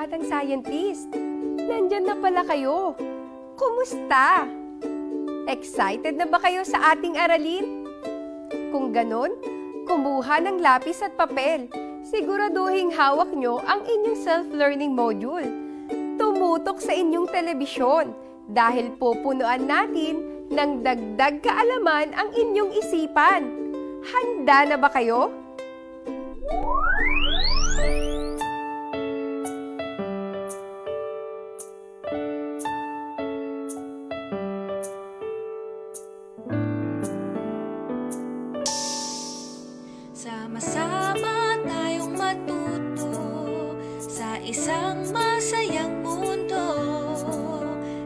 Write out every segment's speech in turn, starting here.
batang scientist! Nandyan na pala kayo! Kumusta? Excited na ba kayo sa ating aralin? Kung ganon, kumuha ng lapis at papel. Siguraduhin hawak nyo ang inyong self-learning module. Tumutok sa inyong telebisyon dahil pupunuan natin ng dagdag kaalaman ang inyong isipan. Handa na ba kayo? Sama-sama tayong matuto sa isang masayang mundo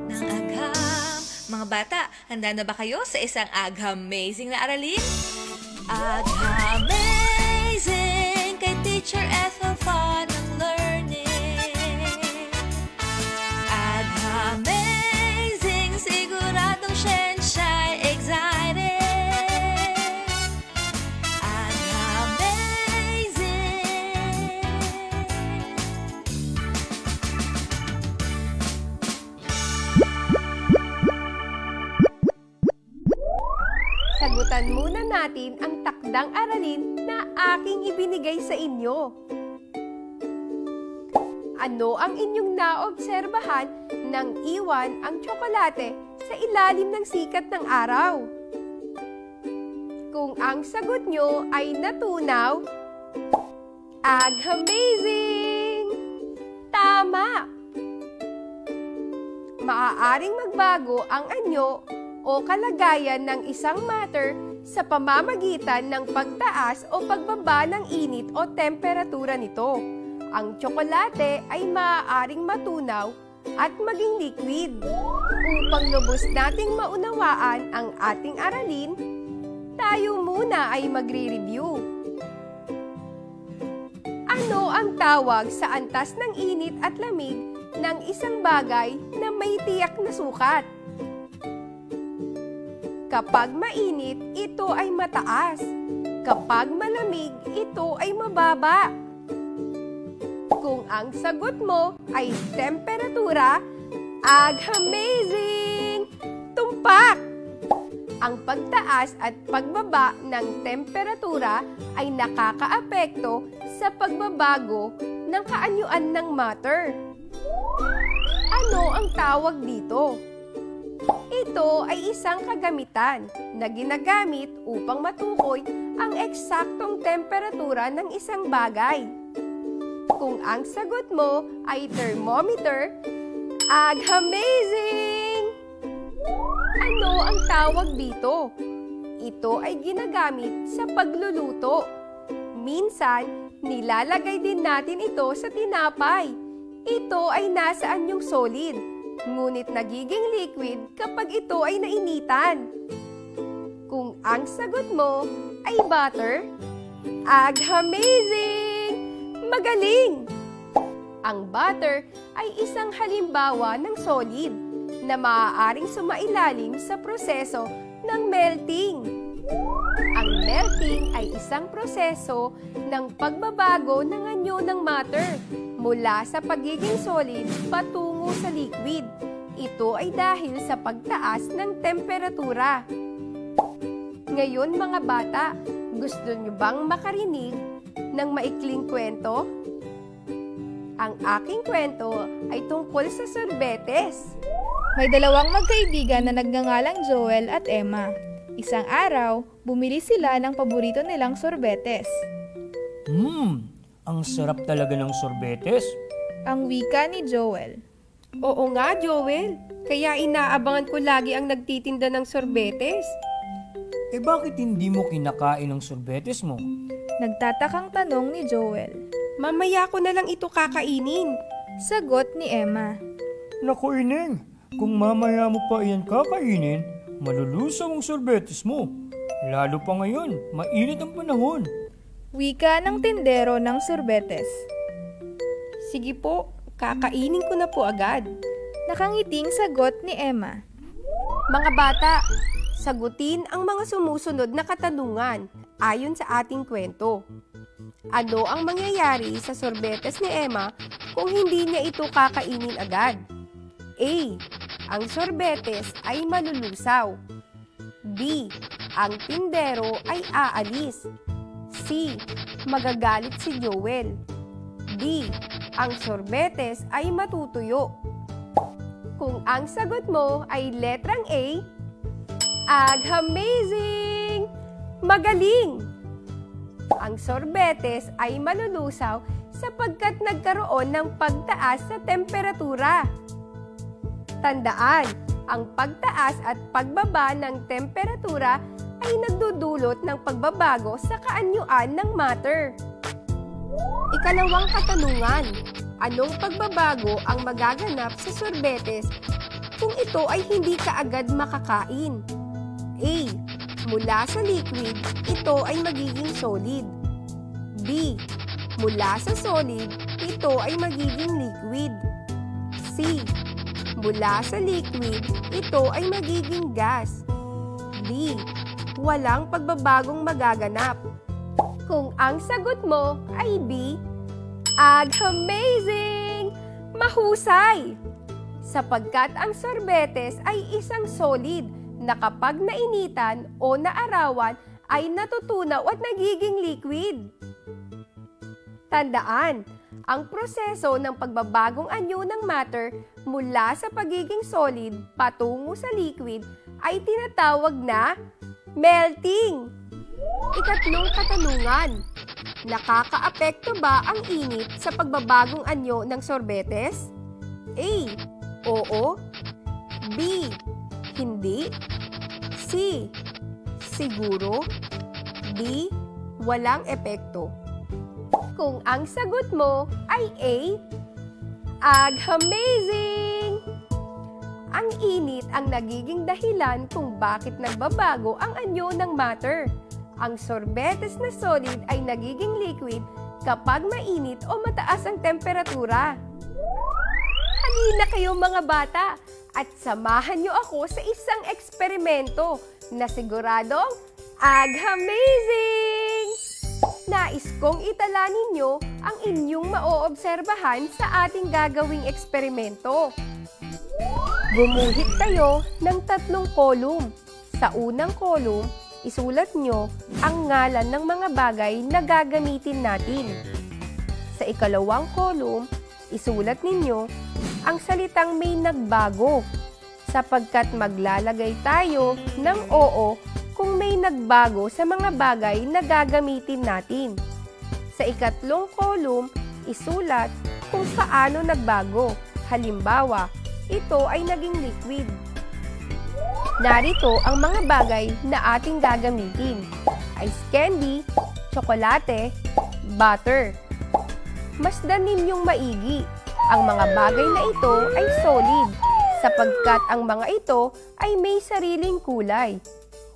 ng agham. Mga bata, handa na ba kayo sa isang aghamazing na aralin? Aghamazing kay Teacher Ethel Fun ng learning. Aghamazing, siguradong siyensya ay excited. Sagutan muna natin ang takdang aralin na aking ibinigay sa inyo. Ano ang inyong naobserbahan nang iwan ang tsokolate sa ilalim ng sikat ng araw? Kung ang sagot nyo ay natunaw, aghamazing! Tama! Maaaring magbago ang anyo o kalagayan ng isang matter sa pamamagitan ng pagtaas o pagbaba ng init o temperatura nito. Ang tsokolate ay maaaring matunaw at maging liquid. Upang lubos nating maunawaan ang ating aralin, tayo muna ay magre-review. Ano ang tawag sa antas ng init at lamig ng isang bagay na may tiyak na sukat? Kapag mainit, ito ay mataas. Kapag malamig, ito ay mababa. Kung ang sagot mo ay temperatura, aghamazing! Tumpak! Ang pagtaas at pagbaba ng temperatura ay nakakaapekto sa pagbabago ng kaanyuan ng matter. Ano ang tawag dito? Ito ay isang kagamitan na ginagamit upang matukoy ang eksaktong temperatura ng isang bagay. Kung ang sagot mo ay thermometer, aghamazing! Ano ang tawag dito? Ito ay ginagamit sa pagluluto. Minsan, nilalagay din natin ito sa tinapay. Ito ay nasa anyong solid, ngunit nagiging liquid kapag ito ay nainitan. Kung ang sagot mo ay butter, aghamazing! Magaling! Ang butter ay isang halimbawa ng solid na maaaring sumailalim sa proseso ng melting. Ang melting ay isang proseso ng pagbabago ng anyo ng matter mula sa pagiging solid patungo sa liquid. Ito ay dahil sa pagtaas ng temperatura. Ngayon mga bata, gusto niyo bang makarinig ng maikling kwento? Ang aking kwento ay tungkol sa sorbetes. May dalawang magkaibigan na nagngangalang Joel at Emma. Isang araw, bumili sila ng paborito nilang sorbetes. Ang sarap talaga ng sorbetes. Ang wika ni Joel. Oo nga, Joel. Kaya inaabangan ko lagi ang nagtitinda ng sorbetes. Bakit hindi mo kinakain ang sorbetes mo? Nagtatakang tanong ni Joel. Mamaya ko na lang ito kakainin. Sagot ni Emma. Naku, Ineng, kung mamaya mo pa iyan kakainin, malulusaw ang sorbetes mo. Lalo pa ngayon, mainit ang panahon. Wika ng tindero ng sorbetes. Sige po, kakainin ko na po agad. Nakangiting sagot ni Emma. Mga bata, sagutin ang mga sumusunod na katanungan ayon sa ating kwento. Ano ang mangyayari sa sorbetes ni Emma kung hindi niya ito kakainin agad? A. Ang sorbetes ay malulusaw. B. Ang tindero ay aalis. C. Magagalit si Joel. D. Ang sorbetes ay matutuyo. Kung ang sagot mo ay letrang A, amazing! Magaling! Ang sorbetes ay malulusaw sapagkat nagkaroon ng pagtaas sa temperatura. Tandaan, ang pagtaas at pagbaba ng temperatura ay nagdudulot ng pagbabago sa kaanyuan ng matter. Ikalawang katanungan, anong pagbabago ang magaganap sa sorbetes kung ito ay hindi kaagad makakain? A. Mula sa liquid, ito ay magiging solid. B. Mula sa solid, ito ay magiging liquid. C. Mula sa liquid, ito ay magiging gas. D. Walang pagbabagong magaganap. Kung ang sagot mo ay B, amazing! Mahusay! Sapagkat ang sorbetes ay isang solid na kapag nainitan o naarawan ay natutunaw at nagiging liquid. Tandaan, ang proseso ng pagbabagong anyo ng matter mula sa pagiging solid patungo sa liquid ay tinatawag na melting. Ikatlong katanungan, nakakaapekto ba ang init sa pagbabagong anyo ng sorbetes? A. Oo. B. Hindi. C. Siguro. D. Walang epekto. Kung ang sagot mo ay A, amazing! Ang init ang nagiging dahilan kung bakit nagbabago ang anyo ng matter. Ang sorbetes na solid ay nagiging liquid kapag mainit o mataas ang temperatura. Halina kayo mga bata at samahan niyo ako sa isang eksperimento na siguradong amazing! Nais kong itala ninyo ang inyong maoobserbahan sa ating gagawing eksperimento. Gumuhit kayo ng 3 kolum. Sa unang kolum, isulat nyo ang ngalan ng mga bagay na gagamitin natin. Sa ikalawang kolum, isulat ninyo ang salitang may nagbago sapagkat maglalagay tayo ng oo kung may nagbago sa mga bagay na gagamitin natin. Sa ikatlong kolum, isulat kung paano nagbago. Halimbawa, ito ay naging liquid. Narito ang mga bagay na ating gagamitin. Ice candy, tsokolate, butter. Masdan ninyong maigi. Ang mga bagay na ito ay solid sapagkat ang mga ito ay may sariling kulay,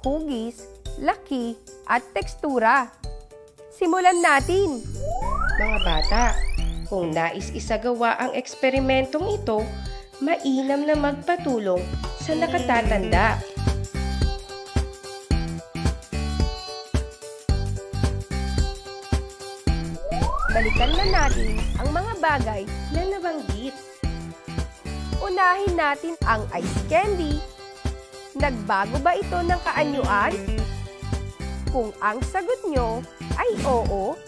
hugis, laki, at tekstura. Simulan natin! Mga bata, kung nais isagawa ang eksperimentong ito, mainam na magpatulong sa nakatatanda. Balikan na natin ang mga bagay na nabanggit. Unahin natin ang ice candy. Nagbago ba ito ng kaanyuan? Kung ang sagot nyo ay oo,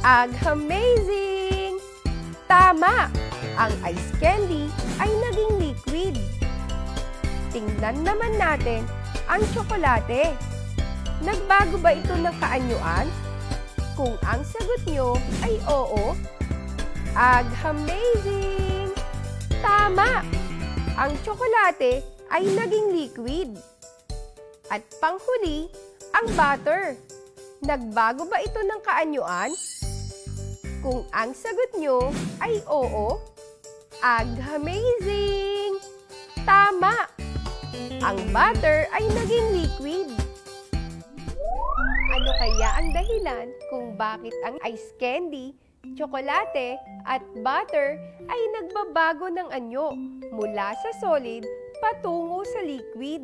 amazing! Tama! Ang ice candy ay naging liquid. Tingnan naman natin ang tsokolate. Nagbago ba ito ng kaanyuan? Kung ang sagot nyo ay oo, amazing! Tama! Ang tsokolate ay naging liquid. At panghuli, ang butter. Nagbago ba ito ng kaanyuan? Kung ang sagot nyo ay oo, amazing! Tama! Ang butter ay naging liquid. Ano kaya ang dahilan kung bakit ang ice candy, tsokolate at butter ay nagbabago ng anyo mula sa solid patungo sa liquid?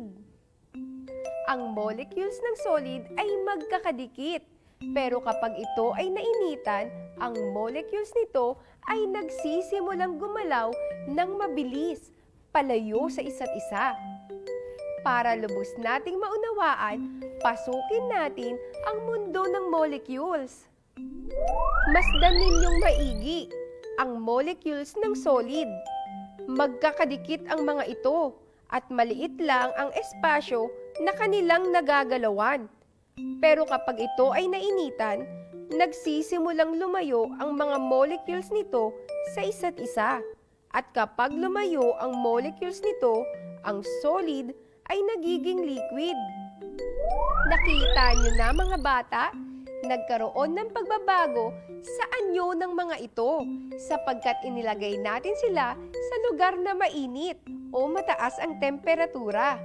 Ang molecules ng solid ay magkakadikit Pero kapag ito ay nainitan, ang molecules nito ay nagsisimulang gumalaw ng mabilis, palayo sa isa't isa. Para lubos nating maunawaan, pasukin natin ang mundo ng molecules. Masdan ninyong maigi ang molecules ng solid. Magkakadikit ang mga ito at maliit lang ang espasyo na kanilang nagagalawan. Pero kapag ito ay nainitan, nagsisimulang lumayo ang mga molecules nito sa isa't isa. At kapag lumayo ang molecules nito, ang solid ay nagiging liquid. Nakita niyo na mga bata? Nagkaroon ng pagbabago sa anyo ng mga ito sapagkat inilagay natin sila sa lugar na mainit o mataas ang temperatura.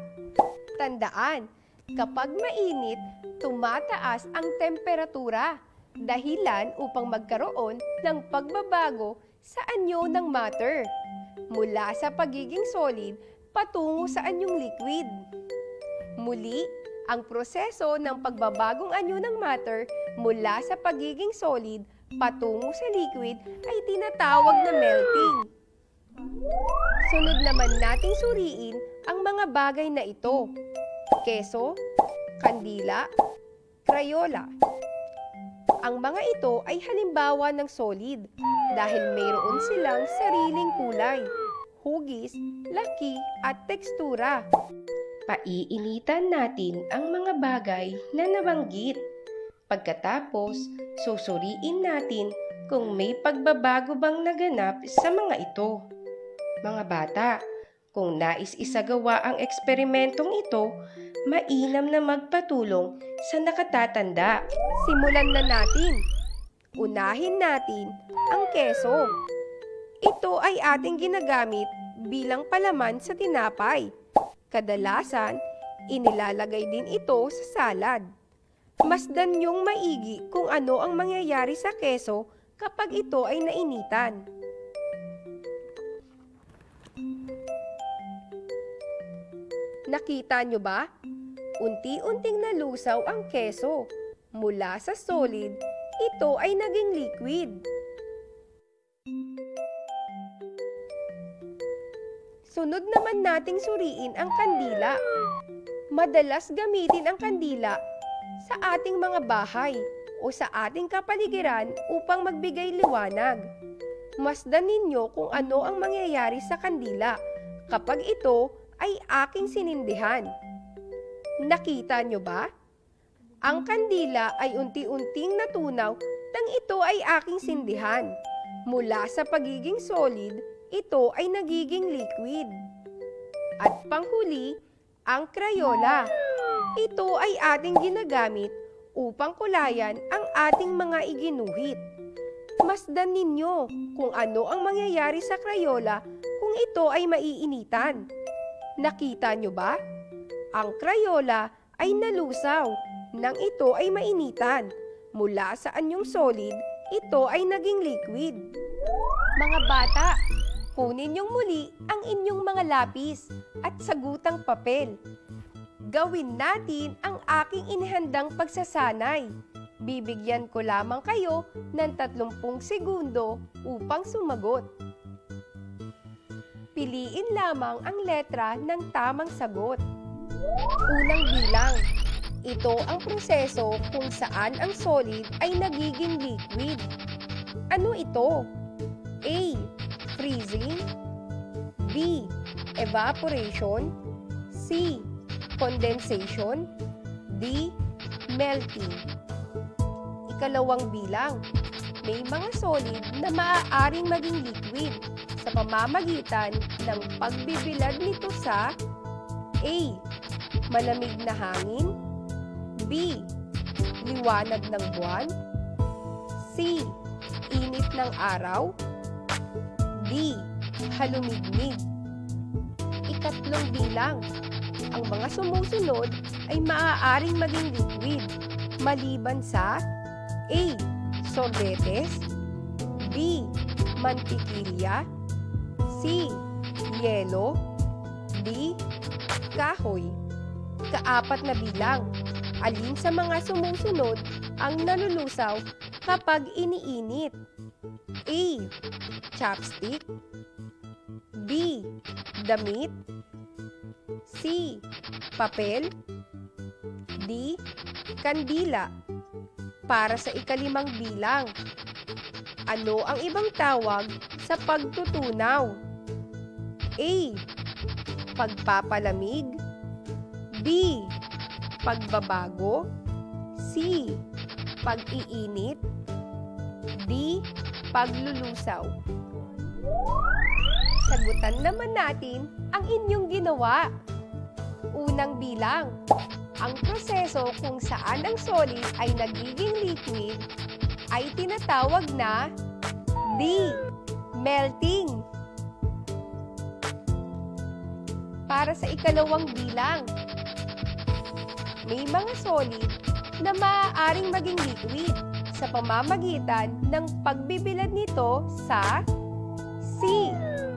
Tandaan, kapag mainit, tumataas ang temperatura, dahilan upang magkaroon ng pagbabago sa anyo ng matter, mula sa pagiging solid patungo sa anyong liquid. Muli, ang proseso ng pagbabagong anyo ng matter mula sa pagiging solid patungo sa liquid ay tinatawag na melting. Sunod naman nating suriin ang mga bagay na ito: keso, kandila, Crayola. Ang mga ito ay halimbawa ng solid dahil mayroon silang sariling kulay, hugis, laki at tekstura. Paiinitan natin ang mga bagay na nabanggit. Pagkatapos, susuriin natin kung may pagbabago bang naganap sa mga ito. Mga bata, kung nais isagawa ang eksperimentong ito, mainam na magpatulong sa nakatatanda. Simulan na natin. Unahin natin ang keso. Ito ay ating ginagamit bilang palaman sa tinapay. Kadalasan, inilalagay din ito sa salad. Masdan niyong maigi kung ano ang mangyayari sa keso kapag ito ay nainitan. Nakita niyo ba? Unti-unting nalusaw ang keso. Mula sa solid, ito ay naging liquid. Sunod naman nating suriin ang kandila. Madalas gamitin ang kandila sa ating mga bahay o sa ating kapaligiran upang magbigay liwanag. Masdan ninyo kung ano ang mangyayari sa kandila kapag ito ay aking sinindihan. Nakita nyo ba? Ang kandila ay unti-unting natunaw nang ito ay aking sindihan. Mula sa pagiging solid, ito ay nagiging liquid. At panghuli, ang Crayola. Ito ay ating ginagamit upang kulayan ang ating mga iginuhit. Masdan ninyo kung ano ang mangyayari sa Crayola kung ito ay maiinitan. Nakita nyo ba? Ang Crayola ay nalusaw nang ito ay mainitan. Mula sa anyong solid, ito ay naging liquid. Mga bata, kunin niyong muli ang inyong mga lapis at sagutang papel. Gawin natin ang aking inihandang pagsasanay. Bibigyan ko lamang kayo ng 30 segundo upang sumagot. Piliin lamang ang letra ng tamang sagot. Unang bilang. Ito ang proseso kung saan ang solid ay nagiging liquid. Ano ito? A. Freezing. B. Evaporation. C. Condensation. D. Melting. Ikalawang bilang. May mga solid na maaaring maging liquid sa pamamagitan ng pagbibilad nito sa A. Malamig na hangin. B. Liwanag ng buwan. C. Init ng araw. D. Halumigmig. Ikatlong bilang. Ang mga sumusunod ay maaaring maging liquid maliban sa A. Sorbetes. B. Mantikilya. C. Yelo. D. Kahoy. Kaapat na bilang. Alin sa mga sumusunod ang nalulusaw kapag iniinit? A. Chopstick. B. Damit. C. Papel. D. Kandila. Para sa ikalimang bilang, ano ang ibang tawag sa pagtutunaw? A. Pagpapalamig. B. Pagbabago. C. Pag-iinit. D. Paglulusaw. Sagutan naman natin ang inyong ginawa. Unang bilang, ang proseso kung saan ang solid ay nagiging liquid ay tinatawag na D. Melting. Para sa ikalawang bilang, may mga solid na maaaring maging liquid sa pamamagitan ng pagbibilad nito sa C.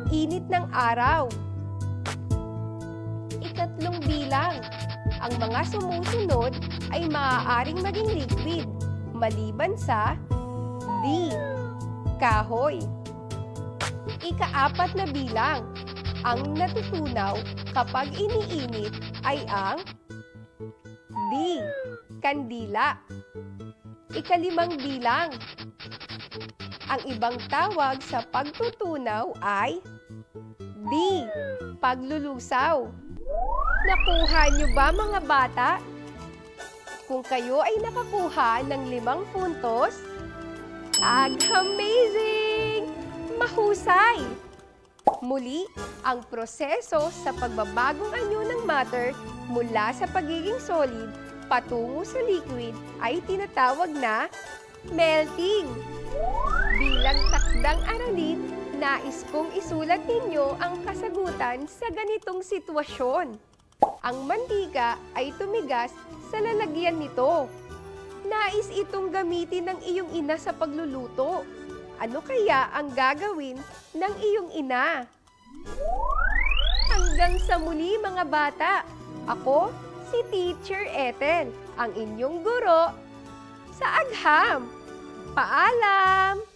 Init ng araw. Ikatlong bilang, ang mga sumusunod ay maaaring maging liquid maliban sa D. Kahoy. Ikaapat na bilang, ang natutunaw kapag iniinit ay ang D. Kandila. Ikalimang bilang, ang ibang tawag sa pagtutunaw ay D. Paglulusaw. Nakuha niyo ba mga bata? Kung kayo ay nakakuha ng 5 puntos, amazing! Mahusay! Muli, ang proseso sa pagbabagong anyo ng matter mula sa pagiging solid patungo sa liquid ay tinatawag na melting. Bilang takdang aralin, nais kong isulat ninyo ang kasagutan sa ganitong sitwasyon. Ang mantika ay tumigas sa lalagyan nito. Nais itong gamitin ng iyong ina sa pagluluto. Ano kaya ang gagawin ng iyong ina? Hanggang sa muli mga bata, ako si Teacher Ethel, ang inyong guro sa agham. Paalam!